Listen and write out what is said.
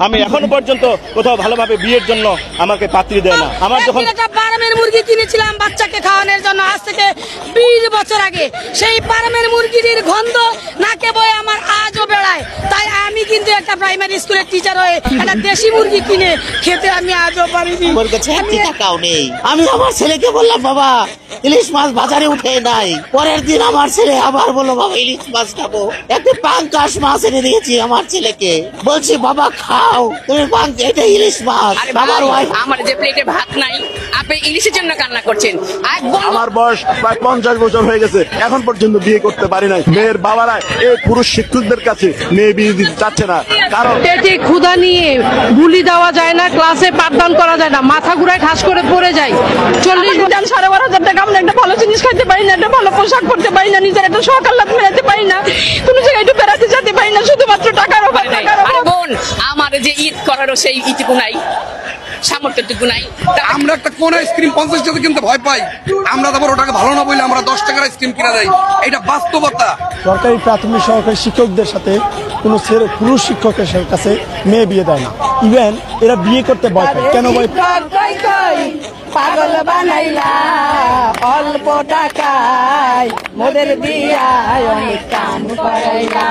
আমি এখনো পর্যন্ত কোথাও ভালোভাবে বিয়ের জন্য আমাকে পাত্রী দেয় না। আমার যখন ফার্মের মুরগি কিনেছিলাম বাচ্চাকে খাওয়ানোর জন্য আজ থেকে 20 বছর আগে, সেই ফার্মের মুরগির গন্ধ নাকে বয়ে আমার আজও বেড়ায়। তাই আমি কিন্তু একটা প্রাইমারি স্কুলের টিচার হয়ে একটা দেশি মুরগি কিনে খেতে আমি আজও পারিনি। আমার কাছে 1 টাকাও নেই। আমি আমার ছেলেকে বললাম, বাবা ইলিশ মাছ বাজারে উঠে নাই। পরের দিন আমার ছেলে আবার বললো, বাবা ইলিশ মাছ খাবো। একটা পাঙ্কাশ মাছ এনে দিয়েছি আমার ছেলেকে, বলছি বাবা খাও তুমি এটা ইলিশ মাছ। আমার যে প্লেটে ভাত নাই, আপনি ইলিশের জন্য কান্না করছেন। আমার বয়স প্রায় 50 বছর হয়ে গেছে, এখন পর্যন্ত বিয়ে করতে পারি নাই। মেয়ের বাবারা এই পুরুষ শিক্ষকদের কাছে মেয়ে বিয়ে দিতে চাচ্ছে না, কারণ পেটে ক্ষুধা নিয়ে বুলি দেওয়া যায় না, ক্লাসে পাঠদান করা যায় না, মাথা ঘুরায় ঠাস করে পড়ে যায়। 40 দিন 12,500 টাকা আমরা একটা ভালো জিনিস খাইতে পারি না, একটা ভালো পোশাক পরতে পারি না, নিজের একটা শখ আহ্লাদ মেটাতে পারি না, কোনো জায়গায় একটু বেড়াতে যেতে পারি না, শুধুমাত্র টাকার অভাব। আরে বোন, আমার যে ঈদ করারও সেই ইটুকু নাই, সামর্থ্যটুকু নাই। আমরা একটা কোন আইসক্রিম 50 টাকা কিনতে ভয় পাই, আমরা তারপর ওটাকে ভালো না বলে আমরা 10 টাকার আইসক্রিম কিনা দেয়। এটা বাস্তবতা। সরকারি প্রাথমিক সহকারী শিক্ষকদের সাথে কোনো পুরুষ শিক্ষকের কাছে মেয়ে বিয়ে দেয় না। ইভেন এরা বিয়ে করতে ভয় পায়। কেন ভয় পায়? পাগল বানাইলা অল্প টাকায় মোদের বিয়ায় অনেক কাম করাইলা।